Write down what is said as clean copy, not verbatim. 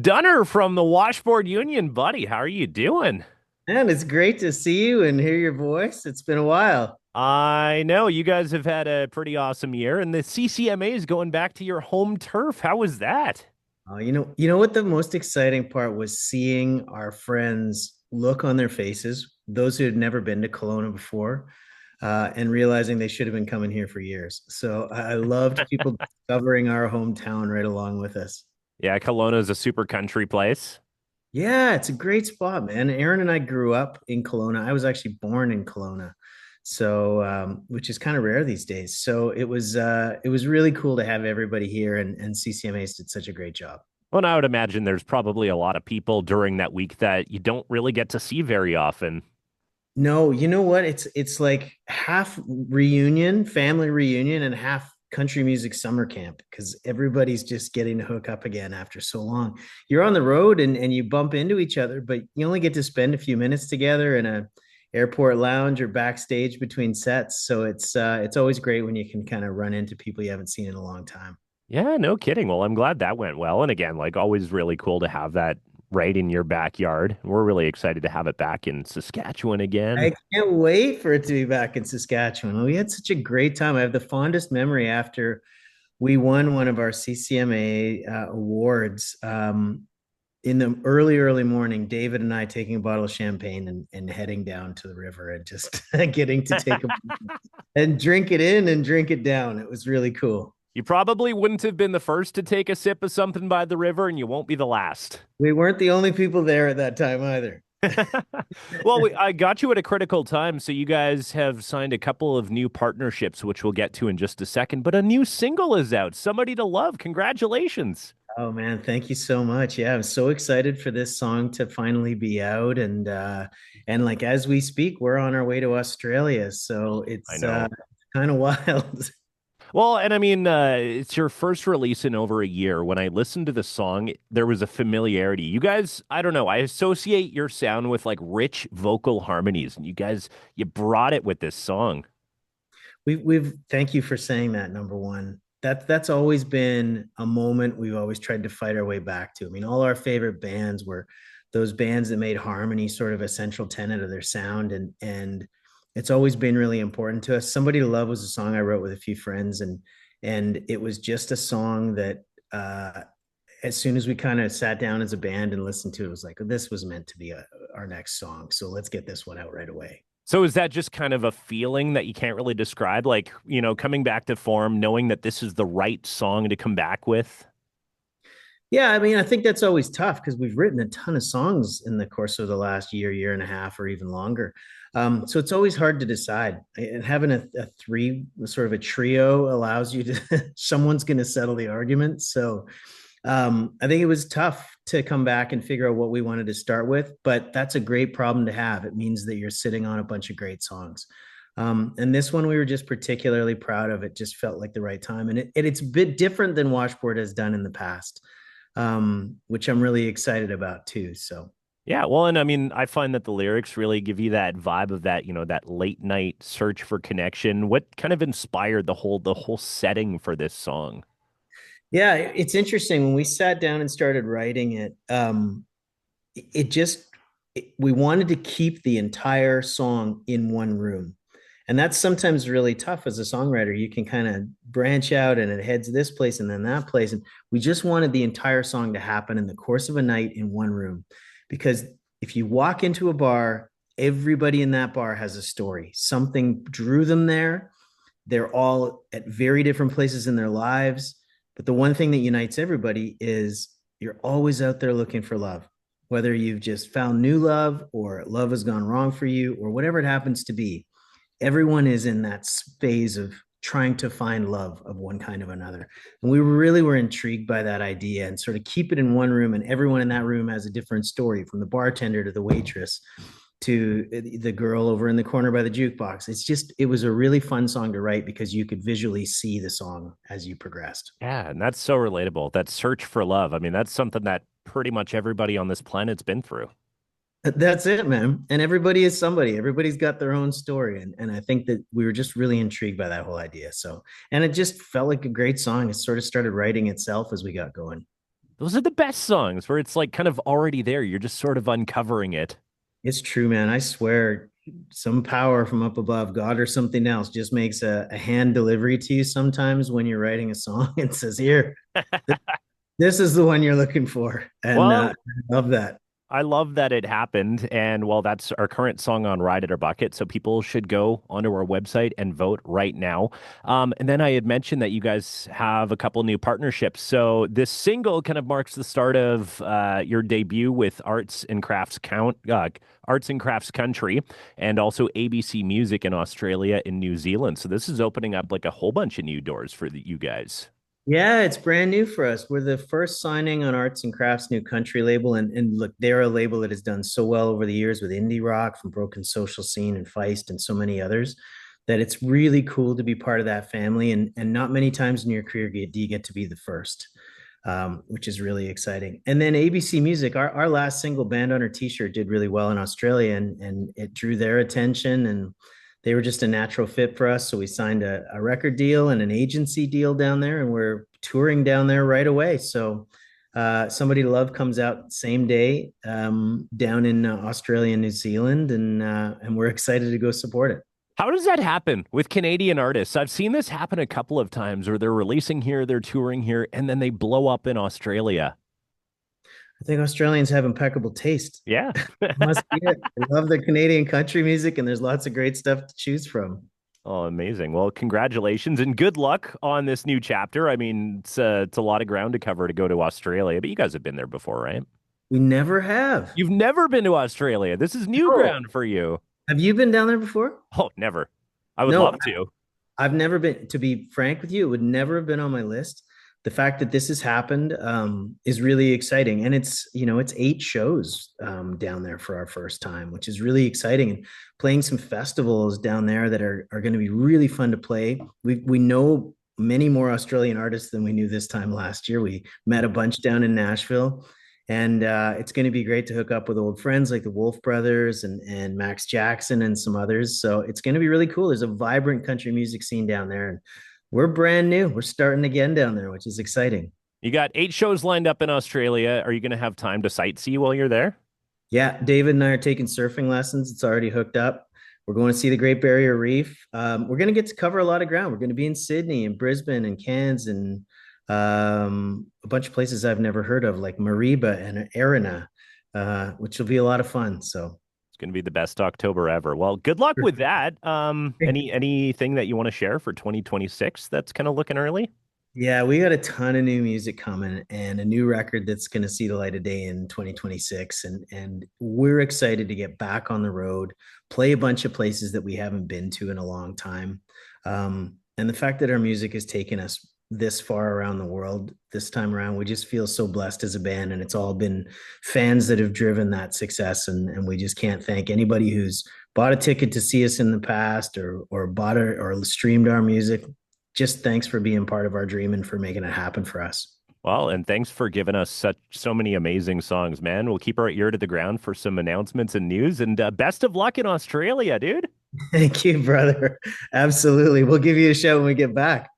Dunner from the Washboard Union, buddy. How are you doing? Man, it's great to see you and hear your voice. It's been a while. I know you guys have had a pretty awesome year, and the CCMA is going back to your home turf. How was that? You know what the most exciting part was seeing our friends look on their faces, those who had never been to Kelowna before, and realizing they should have been coming here for years. So I loved people discovering our hometown right along with us. Yeah, Kelowna is a super country place. Yeah, it's a great spot, man. Aaron and I grew up in Kelowna. I was actually born in Kelowna, so which is kind of rare these days. So it was really cool to have everybody here, and CCMA's did such a great job. Well, and I would imagine there's probably a lot of people during that week that you don't really get to see very often. No, you know what? It's like half reunion, family reunion, and half country music summer camp because everybody's just getting to hook up again after so long. You're on the road and you bump into each other, but you only get to spend a few minutes together in a airport lounge or backstage between sets. So it's always great when you can kind of run into people you haven't seen in a long time. Yeah, no kidding. Well, I'm glad that went well. And again, like always really cool to have that right in your backyard. We're really excited to have it back in Saskatchewan again. I can't wait for it to be back in Saskatchewan. We had such a great time. I have the fondest memory after we won one of our CCMA awards in the early morning. David and I taking a bottle of champagne and heading down to the river and just getting to take a and drink it in and drink it down. It was really cool. You probably wouldn't have been the first to take a sip of something by the river, and you won't be the last. We weren't the only people there at that time either. Well, I got you at a critical time. So you guys have signed a couple of new partnerships, which we'll get to in just a second. But a new single is out, Somebody to Love. Congratulations. Oh man, thank you so much. Yeah, I'm so excited for this song to finally be out and like as we speak, we're on our way to Australia. So I it's know. kind of wild. Well, and I mean, it's your first release in over a year. When I listened to the song, there was a familiarity. You guys, I don't know, I associate your sound with like rich vocal harmonies, and you guys, you brought it with this song. We've thank you for saying that, number one. That's always been a moment we've always tried to fight our way back to. I mean, all our favorite bands were those bands that made harmony sort of a central tenet of their sound, and it's always been really important to us. Somebody to Love was a song I wrote with a few friends, and it was just a song that as soon as we kind of sat down as a band and listened to it, it was like, this was meant to be our next song. So let's get this one out right away. So is that just kind of a feeling that you can't really describe? Like, coming back to form, knowing that this is the right song to come back with? Yeah, I mean, I think that's always tough because we've written a ton of songs in the course of the last year and a half, or even longer. So it's always hard to decide. And having a three, sort of a trio, allows you to, someone's going to settle the argument. So I think it was tough to come back and figure out what we wanted to start with, but that's a great problem to have. It means that you're sitting on a bunch of great songs. And this one we were just particularly proud of. It just felt like the right time. And it's a bit different than Washboard has done in the past, which I'm really excited about too. So Yeah, well, and I mean, I find that the lyrics really give you that vibe of that, that late night search for connection. What kind of inspired the whole setting for this song? yeah, it's interesting when we sat down and started writing it. It just we wanted to keep the entire song in one room. And that's sometimes really tough as a songwriter. You can kind of branch out and it heads this place and then that place. And we just wanted the entire song to happen in the course of a night in one room. Because if you walk into a bar, everybody in that bar has a story. Something drew them there. They're all at very different places in their lives. But the one thing that unites everybody is you're always out there looking for love, whether you've just found new love or love has gone wrong for you or whatever it happens to be. Everyone is in that phase of trying to find love of one kind or another. And we really were intrigued by that idea and sort of keep it in one room. And everyone in that room has a different story, from the bartender to the waitress to the girl over in the corner by the jukebox. It was a really fun song to write because you could visually see the song as you progressed. Yeah, and that's so relatable. That search for love. I mean, that's something that pretty much everybody on this planet's been through. That's it, man. And everybody is somebody. Everybody's got their own story. And I think that we were just really intrigued by that whole idea. So, and it just felt like a great song. It sort of started writing itself as we got going. Those are the best songs where it's like kind of already there. You're just sort of uncovering it. It's true, man. I swear, some power from up above, God or something else, just makes a hand delivery to you sometimes when you're writing a song and says, "Here, this is the one you're looking for." And Well, I love that. I love that it happened. And well, that's our current song on Ride It or Bucket. So people should go onto our website and vote right now. And then I had mentioned that you guys have a couple new partnerships. So this single kind of marks the start of your debut with Arts and Crafts Country, and also ABC Music in Australia and New Zealand. So this is opening up like a whole bunch of new doors for you guys. Yeah, it's brand new for us. We're the first signing on Arts and Crafts new country label. And look, they're a label that has done so well over the years with indie rock from Broken Social Scene and Feist and so many others that it's really cool to be part of that family. And not many times in your career do you get to be the first, which is really exciting. And then ABC Music, our last single, Band on Her T-shirt, did really well in Australia and it drew their attention and they were just a natural fit for us. So we signed a record deal and an agency deal down there, and we're touring down there right away. So Somebody to Love comes out same day down in Australia and New Zealand, and we're excited to go support it. How does that happen with Canadian artists? I've seen this happen a couple of times where they're releasing here, they're touring here, and then they blow up in Australia. I think Australians have impeccable taste. Yeah. Must be it. They love their Canadian country music, and there's lots of great stuff to choose from. Oh, amazing. Well, congratulations and good luck on this new chapter. I mean, it's a lot of ground to cover to go to Australia, but you guys have been there before, right? We never have. You've never been to Australia. This is new Oh, ground for you. have you been down there before? Oh, never. I would No, love to. I've never been, to be frank with you, it would never have been on my list. The fact that this has happened is really exciting. And it's 8 shows down there for our first time, which is really exciting. And playing some festivals down there that are going to be really fun to play. We know many more Australian artists than we knew this time last year. We met a bunch down in Nashville. And it's going to be great to hook up with old friends like the Wolf Brothers and Max Jackson and some others. So it's going to be really cool. There's a vibrant country music scene down there, and we're brand new. We're starting again down there, which is exciting. You got 8 shows lined up in Australia. Are you going to have time to sightsee while you're there? Yeah, David and I are taking surfing lessons. It's already hooked up. We're going to see the Great Barrier Reef. We're going to get to cover a lot of ground. We're going to be in Sydney and Brisbane and Cairns and a bunch of places I've never heard of, like Mariba and Arena, which will be a lot of fun. So, It's going to be the best October ever. Well, good luck with that. Anything that you want to share for 2026 that's kind of looking early? yeah, we got a ton of new music coming and a new record that's going to see the light of day in 2026, and we're excited to get back on the road, play a bunch of places that we haven't been to in a long time. And the fact that our music has taken us this far around the world this time around, we just feel so blessed as a band, and it's all been fans that have driven that success, and we just can't thank anybody who's bought a ticket to see us in the past or bought it or streamed our music. Just thanks for being part of our dream and for making it happen for us. Well, and thanks for giving us so many amazing songs, man. We'll keep our ear to the ground for some announcements and news. And best of luck in Australia, dude. Thank you, brother. Absolutely. We'll give you a shout when we get back.